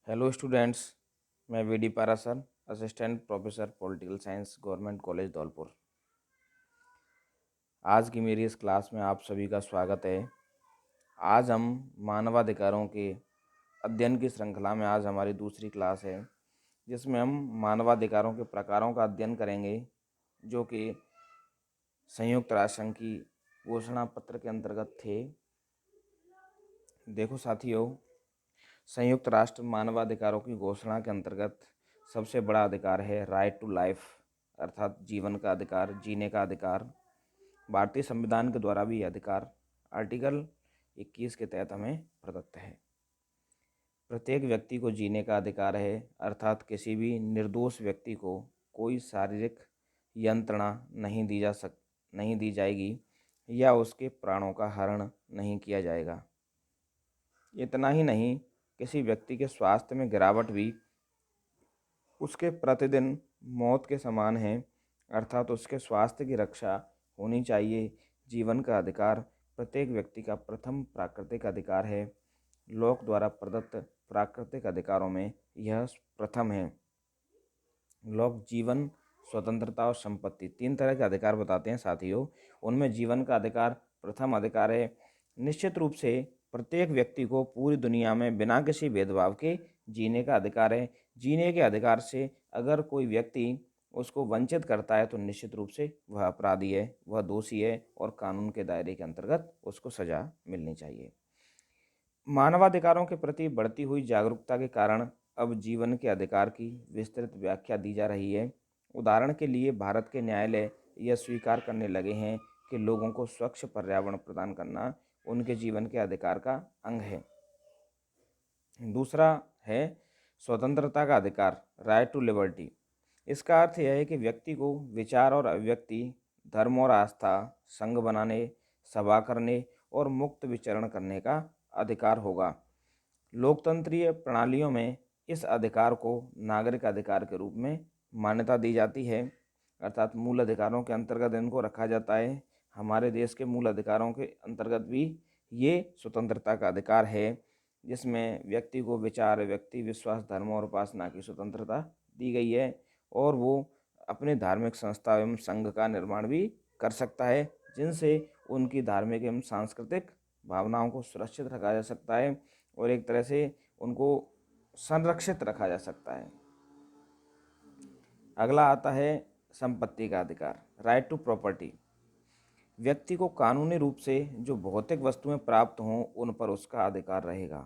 Hello students. मैं V D Parasar, assistant professor political science, government college Dholpur. आज की मेरी इस क्लास में आप सभी का स्वागत है। आज हम मानवाधिकारों के अध्ययन की श्रृंखला में आज हमारी दूसरी क्लास है, जिसमें हम मानवाधिकारों के प्रकारों का अध्ययन करेंगे, जो कि संयुक्त राष्ट्र संघ की घोषणा पत्र के अंतर्गत थे। देखो साथियों, संयुक्त राष्ट्र मानवाधिकारों की घोषणा के अंतर्गत सबसे बड़ा अधिकार है राइट टू लाइफ, अर्थात जीवन का अधिकार, जीने का अधिकार। भारतीय संविधान के द्वारा भी यह अधिकार आर्टिकल 21 के तहत हमें प्रदत्त है। प्रत्येक व्यक्ति को जीने का अधिकार है, अर्थात किसी भी निर्दोष व्यक्ति को कोई शारीरिक यंत्रणा नहीं दी जाएगी या उसके प्राणों का हरण नहीं किया जाएगा। इतना ही नहीं, किसी व्यक्ति के स्वास्थ्य में गिरावट भी उसके प्रतिदिन मौत के समान है, अर्थात उसके स्वास्थ्य की रक्षा होनी चाहिए। जीवन का अधिकार प्रत्येक व्यक्ति का प्रथम प्राकृतिक अधिकार है। लोक द्वारा प्रदत्त प्राकृतिक अधिकारों में यह प्रथम है। लोक जीवन, स्वतंत्रता और संपत्ति, तीन तरह के अधिकार बताते हैं साथियों। उनमें जीवन का अधिकार प्रथम अधिकार है। निश्चित रूप से प्रत्येक व्यक्ति को पूरी दुनिया में बिना किसी भेदभाव के जीने का अधिकार है। जीने के अधिकार से अगर कोई व्यक्ति उसको वंचित करता है तो निश्चित रूप से वह अपराधी है, वह दोषी है और कानून के दायरे के अंतर्गत उसको सजा मिलनी चाहिए। मानवाधिकारों के प्रति बढ़ती हुई जागरूकता के कारण अब जीवन के अधिकार की विस्तृत व्याख्या दी जा रही है। उदाहरण के लिए भारत के न्यायालय यह स्वीकार करने लगे हैं कि लोगों को स्वच्छ पर्यावरण प्रदान करना उनके जीवन के अधिकार का अंग है। दूसरा है स्वतंत्रता का अधिकार, राइट टू लिबर्टी। इसका अर्थ यह है कि व्यक्ति को विचार और अभिव्यक्ति, धर्म और आस्था, संघ बनाने, सभा करने और मुक्त विचरण करने का अधिकार होगा। लोकतंत्रीय प्रणालियों में इस अधिकार को नागरिक अधिकार के रूप में मान्यता दी जाती है, अर्थात मूल अधिकारों के अंतर्गत इनको रखा जाता है। हमारे देश के मूल अधिकारों के अंतर्गत भी ये स्वतंत्रता का अधिकार है, जिसमें व्यक्ति को विचार, व्यक्ति, विश्वास, धर्म और उपासना की स्वतंत्रता दी गई है और वो अपने धार्मिक संस्था एवं संघ का निर्माण भी कर सकता है, जिनसे उनकी धार्मिक एवं सांस्कृतिक भावनाओं को सुरक्षित रखा जा सकता है और एक तरह से उनको संरक्षित रखा जा सकता है। अगला आता है संपत्ति का अधिकार, राइट टू प्रॉपर्टी। व्यक्ति को कानूनी रूप से जो भौतिक वस्तुएं प्राप्त हों उन पर उसका अधिकार रहेगा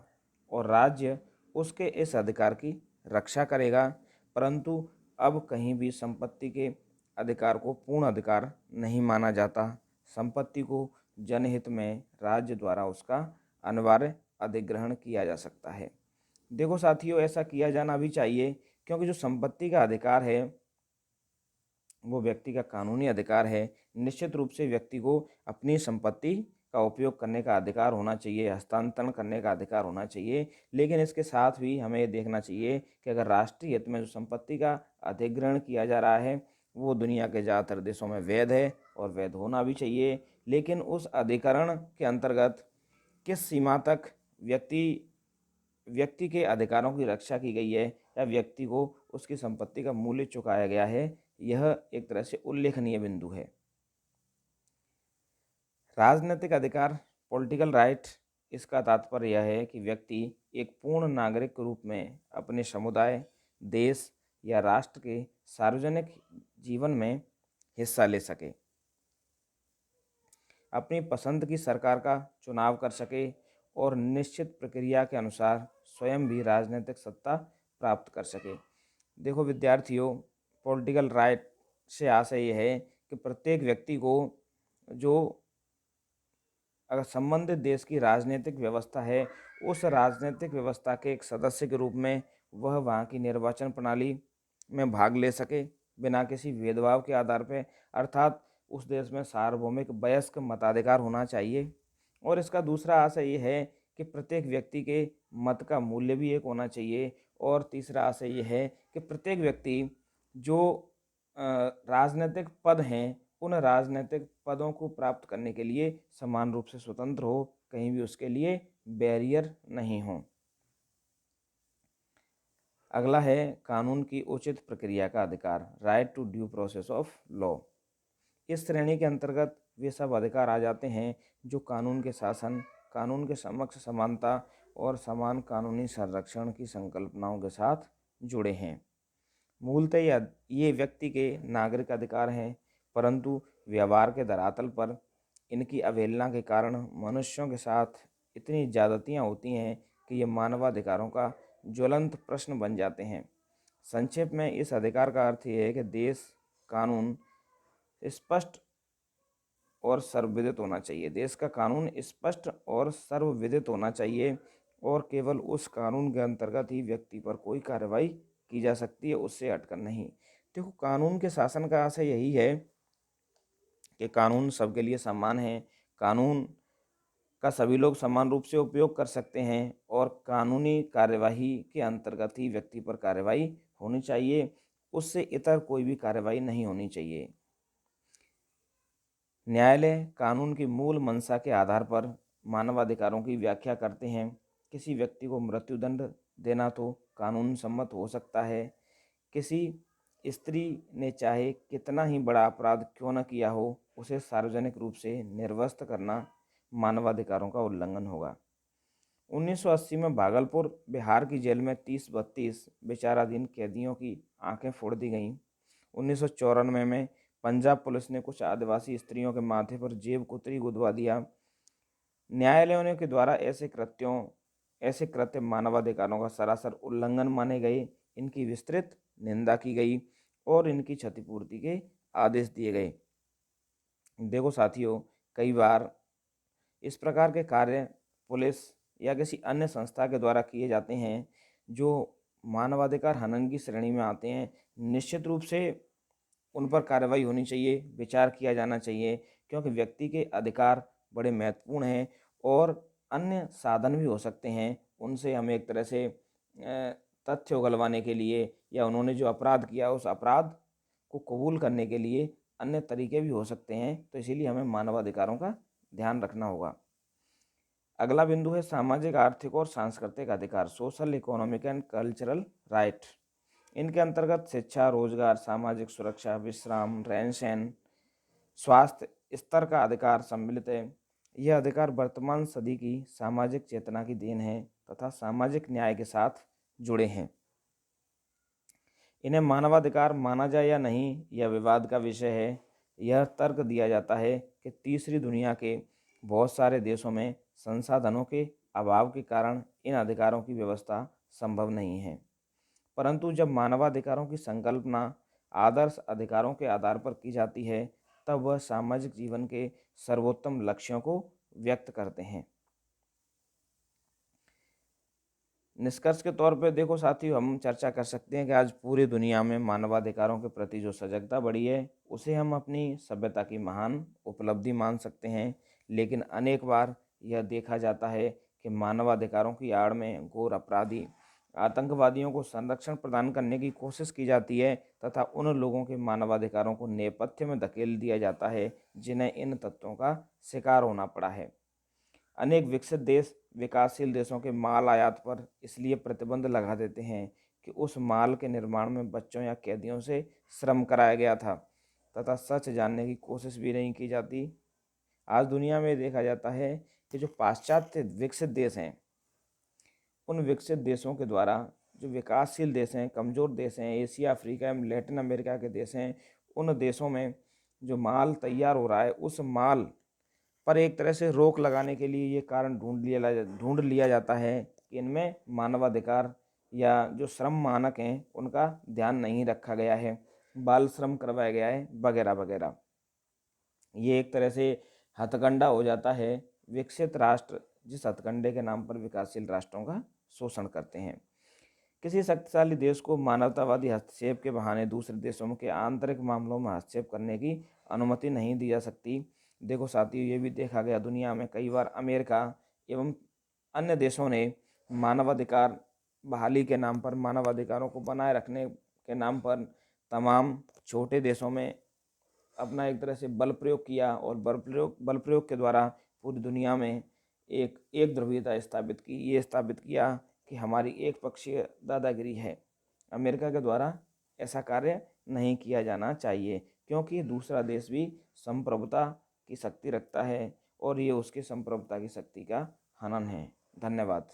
और राज्य उसके इस अधिकार की रक्षा करेगा। परंतु अब कहीं भी संपत्ति के अधिकार को पूर्ण अधिकार नहीं माना जाता। संपत्ति को जनहित में राज्य द्वारा उसका अनिवार्य अधिग्रहण किया जा सकता है। देखो साथियों, ऐसा किया जाना भी चाहिए, क्योंकि जो संपत्ति का अधिकार है वो व्यक्ति का कानूनी अधिकार है। निश्चित रूप से व्यक्ति को अपनी संपत्ति का उपयोग करने का अधिकार होना चाहिए, हस्तांतरण करने का अधिकार होना चाहिए, लेकिन इसके साथ भी हमें ये देखना चाहिए कि अगर राष्ट्रीय हित में जो संपत्ति का अधिग्रहण किया जा रहा है वो दुनिया के ज़्यादातर देशों में वैध है और वैध होना भी चाहिए, लेकिन उस अधिकरण के अंतर्गत किस सीमा तक व्यक्ति के अधिकारों की रक्षा की गई है या व्यक्ति को उसकी संपत्ति का मूल्य चुकाया गया है, यह एक तरह से उल्लेखनीय बिंदु है। राजनीतिक अधिकार, पॉलिटिकल राइट, इसका तात्पर्य यह है कि व्यक्ति एक पूर्ण नागरिक के रूप में अपने समुदाय, देश या राष्ट्र के सार्वजनिक जीवन में हिस्सा ले सके, अपनी पसंद की सरकार का चुनाव कर सके और निश्चित प्रक्रिया के अनुसार स्वयं भी राजनीतिक सत्ता प्राप्त कर सके। देखो विद्यार्थियों, पॉलिटिकल राइट से आशय यह है कि प्रत्येक व्यक्ति को जो अगर संबंधित देश की राजनीतिक व्यवस्था है उस राजनीतिक व्यवस्था के एक सदस्य के रूप में वह वहाँ की निर्वाचन प्रणाली में भाग ले सके बिना किसी भेदभाव के आधार पर, अर्थात उस देश में सार्वभौमिक वयस्क मताधिकार होना चाहिए। और इसका दूसरा आशय ये है कि प्रत्येक व्यक्ति के मत का मूल्य भी एक होना चाहिए। और तीसरा आशय ये है कि प्रत्येक व्यक्ति जो राजनीतिक पद हैं उन राजनीतिक पदों को प्राप्त करने के लिए समान रूप से स्वतंत्र हो, कहीं भी उसके लिए बैरियर नहीं हो। अगला है कानून की उचित प्रक्रिया का अधिकार, right to due process of law. इस श्रेणी के अंतर्गत वे सब अधिकार आ जाते हैं जो कानून के शासन, कानून के समक्ष समानता और समान कानूनी संरक्षण की संकल्पनाओं के साथ जुड़े हैं। मूलतः ये व्यक्ति के नागरिक अधिकार हैं, परंतु व्यवहार के धरातल पर इनकी अवहेलना के कारण मनुष्यों के साथ इतनी ज्यादतियाँ होती हैं कि ये मानवाधिकारों का ज्वलंत प्रश्न बन जाते हैं। संक्षेप में इस अधिकार का अर्थ ये है कि देश कानून स्पष्ट और सर्वविदित होना चाहिए। देश का कानून स्पष्ट और सर्वविदित होना चाहिए और केवल उस कानून के अंतर्गत ही व्यक्ति पर कोई कार्रवाई की जा सकती है, उससे हटकर नहीं। देखो, कानून के शासन का आशय यही है कि कानून सबके लिए समान है, कानून का सभी लोग समान रूप से उपयोग कर सकते हैं और कानूनी कार्यवाही के अंतर्गत ही व्यक्ति पर कार्रवाई होनी चाहिए, उससे इतर कोई भी कार्रवाई नहीं होनी चाहिए। न्यायालय कानून की मूल मंशा के आधार पर मानवाधिकारों की व्याख्या करते हैं। किसी व्यक्ति को मृत्युदंड देना तो कानून सम्मत हो सकता है। किसी स्त्री ने चाहे कितना ही बड़ा अपराध क्यों न किया हो, उसे सार्वजनिक रूप से निर्वस्त्र करना मानवाधिकारों का उल्लंघन होगा। 1980 में भागलपुर बिहार की जेल में 30-32 विचाराधीन कैदियों की आंखें फोड़ दी गईं। 1994 में पंजाब पुलिस ने कुछ आदिवासी स्त्रियों के माथे पर जेब कुतरी गुदवा दिया। न्यायालयों के द्वारा ऐसे कृत्य मानवाधिकारों का सरासर उल्लंघन माने गए, इनकी विस्तृत निंदा की गई और इनकी क्षतिपूर्ति के आदेश दिए गए। देखो साथियों, कई बार इस प्रकार के कार्य पुलिस या किसी अन्य संस्था के द्वारा किए जाते हैं जो मानवाधिकार हनन की श्रेणी में आते हैं। निश्चित रूप से उन पर कार्रवाई होनी चाहिए, विचार किया जाना चाहिए, क्योंकि व्यक्ति के अधिकार बड़े महत्वपूर्ण हैं और अन्य साधन भी हो सकते हैं उनसे हम एक तरह से तथ्य उगलवाने के लिए या उन्होंने जो अपराध किया उस अपराध को कबूल करने के लिए अन्य तरीके भी हो सकते हैं। तो इसीलिए हमें मानवाधिकारों का ध्यान रखना होगा। अगला बिंदु है सामाजिक, आर्थिक और सांस्कृतिक अधिकार, social, economic and cultural right. इनके अंतर्गत शिक्षा, रोजगार, सामाजिक सुरक्षा, विश्राम, रहन सहन, स्वास्थ्य स्तर का अधिकार सम्मिलित है। यह अधिकार वर्तमान सदी की सामाजिक चेतना की देन है तथा सामाजिक न्याय के साथ जुड़े हैं। इन्हें मानवाधिकार माना जाए या नहीं, यह विवाद का विषय है। यह तर्क दिया जाता है कि तीसरी दुनिया के बहुत सारे देशों में संसाधनों के अभाव के कारण इन अधिकारों की व्यवस्था संभव नहीं है, परंतु जब मानवाधिकारों की संकल्पना आदर्श अधिकारों के आधार पर की जाती है तब वह सामाजिक जीवन के सर्वोत्तम लक्ष्यों को व्यक्त करते हैं। निष्कर्ष के तौर पर देखो साथियों, हम चर्चा कर सकते हैं कि आज पूरी दुनिया में मानवाधिकारों के प्रति जो सजगता बढ़ी है उसे हम अपनी सभ्यता की महान उपलब्धि मान सकते हैं, लेकिन अनेक बार यह देखा जाता है कि मानवाधिकारों की आड़ में घोर अपराधी आतंकवादियों को संरक्षण प्रदान करने की कोशिश की जाती है तथा उन लोगों के मानवाधिकारों को नेपथ्य में धकेल दिया जाता है जिन्हें इन तत्वों का शिकार होना पड़ा है। अनेक विकसित देश विकासशील देशों के माल आयात पर इसलिए प्रतिबंध लगा देते हैं कि उस माल के निर्माण में बच्चों या कैदियों से श्रम कराया गया था तथा सच जानने की कोशिश भी नहीं की जाती। आज दुनिया में देखा जाता है कि जो पाश्चात्य विकसित देश हैं, उन विकसित देशों के द्वारा जो विकासशील देश हैं, कमज़ोर देश हैं, एशिया, अफ्रीका एवं लैटिन अमेरिका के देश हैं, उन देशों में जो माल तैयार हो रहा है उस माल पर एक तरह से रोक लगाने के लिए ये कारण ढूंढ लिया जाता है कि इनमें मानवाधिकार या जो श्रम मानक हैं उनका ध्यान नहीं रखा गया है, बाल श्रम करवाया गया है वगैरह वगैरह। ये एक तरह से हथकंडा हो जाता है। विकसित राष्ट्र जिस हथकंडे के नाम पर विकासशील राष्ट्रों का शोषण करते हैं। किसी शक्तिशाली देश को मानवतावादी हस्तक्षेप के बहाने दूसरे देशों के आंतरिक मामलों में हस्तक्षेप करने की अनुमति नहीं दी जा सकती। देखो साथियों, ये भी देखा गया दुनिया में कई बार अमेरिका एवं अन्य देशों ने मानवाधिकार बहाली के नाम पर, मानवाधिकारों को बनाए रखने के नाम पर तमाम छोटे देशों में अपना एक तरह से बल प्रयोग किया और बल प्रयोग के द्वारा पूरी दुनिया में एक ध्रुवीयता स्थापित की। ये स्थापित किया कि हमारी एक पक्षीय दादागिरी है। अमेरिका के द्वारा ऐसा कार्य नहीं किया जाना चाहिए, क्योंकि दूसरा देश भी संप्रभुता की शक्ति रखता है और ये उसकी संप्रभुता की शक्ति का हनन है। धन्यवाद।